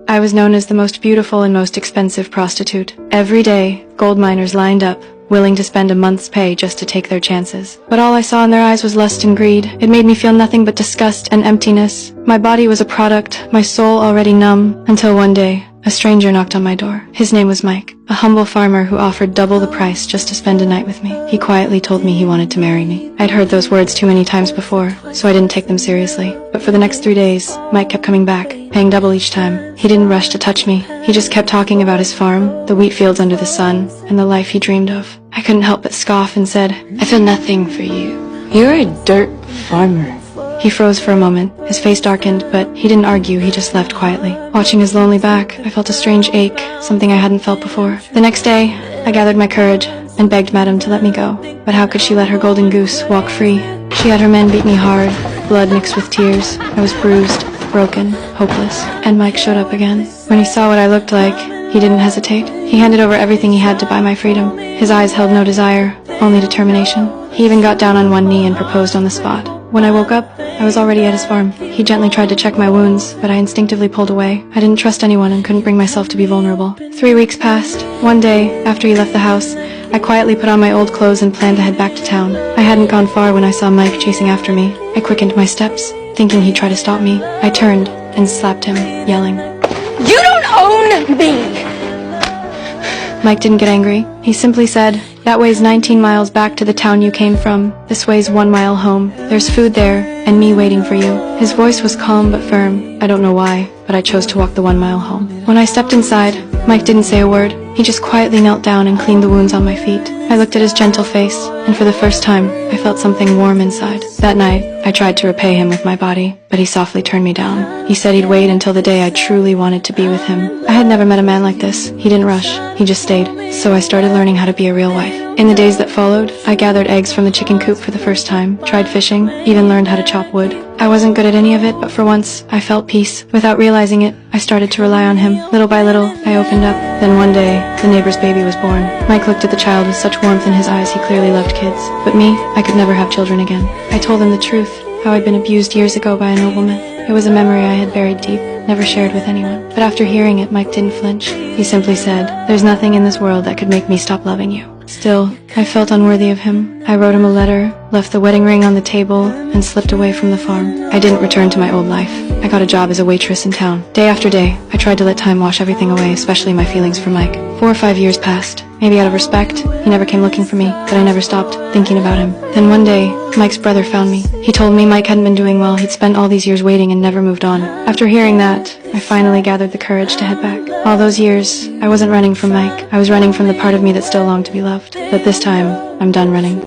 I was known as the most beautiful and most expensive prostitute. Every day, gold miners lined up, willing to spend a month's pay just to take their chances. But all I saw in their eyes was lust and greed. It made me feel nothing but disgust and emptiness. My body was a product, my soul already numb, until one day, a stranger knocked on my door. His name was Mike, a humble farmer who offered double the price just to spend a night with me. He quietly told me he wanted to marry me. I'd heard those words too many times before, so I didn't take them seriously. But for the next 3 days, Mike kept coming back, paying double each time. He didn't rush to touch me. He just kept talking about his farm, the wheat fields under the sun, and the life he dreamed of. I couldn't help but scoff and said, "I feel nothing for you. You're a dirt farmer." He froze for a moment. His face darkened, but he didn't argue, he just left quietly. Watching his lonely back, I felt a strange ache, something I hadn't felt before. The next day, I gathered my courage and begged Madame to let me go. But how could she let her golden goose walk free? She had her men beat me hard, blood mixed with tears. I was bruised, broken, hopeless. And Mike showed up again. When he saw what I looked like, he didn't hesitate. He handed over everything he had to buy my freedom. His eyes held no desire, only determination. He even got down on one knee and proposed on the spot. When I woke up, I was already at his farm. He gently tried to check my wounds, but I instinctively pulled away. I didn't trust anyone and couldn't bring myself to be vulnerable. 3 weeks passed. One day, after he left the house, I quietly put on my old clothes and planned to head back to town. I hadn't gone far when I saw Mike chasing after me. I quickened my steps, thinking he'd try to stop me. I turned and slapped him, yelling, "You don't own me!" Mike didn't get angry. He simply said, "That way's 19 miles back to the town you came from. This way's 1 mile home. There's food there, and me waiting for you." His voice was calm but firm. I don't know why, but I chose to walk the 1 mile home. When I stepped inside, Mike didn't say a word. He just quietly knelt down and cleaned the wounds on my feet. I looked at his gentle face, and for the first time, I felt something warm inside. That night, I tried to repay him with my body, but he softly turned me down. He said he'd wait until the day I truly wanted to be with him. I had never met a man like this. He didn't rush. He just stayed. So I started learning how to be a real wife. In the days that followed, I gathered eggs from the chicken coop for the first time, tried fishing, even learned how to chop wood. I wasn't good at any of it, but for once, I felt peace. Without realizing it, I started to rely on him. Little by little, I opened up. Then one day, the neighbor's baby was born. Mike looked at the child with such warmth in his eyes he clearly loved kids. But me, I could never have children again. I told him the truth, how I'd been abused years ago by a nobleman. It was a memory I had buried deep, never shared with anyone. But after hearing it, Mike didn't flinch. He simply said, "There's nothing in this world that could make me stop loving you." Still, I felt unworthy of him. I wrote him a letter, left the wedding ring on the table, and slipped away from the farm. I didn't return to my old life. I got a job as a waitress in town. Day after day, I tried to let time wash everything away, especially my feelings for Mike. 4 or 5 years passed. Maybe out of respect, he never came looking for me, but I never stopped thinking about him. Then one day, Mike's brother found me. He told me Mike hadn't been doing well. He'd spent all these years waiting and never moved on. After hearing that, I finally gathered the courage to head back. All those years, I wasn't running from Mike. I was running from the part of me that still longed to be loved. But this time, I'm done running.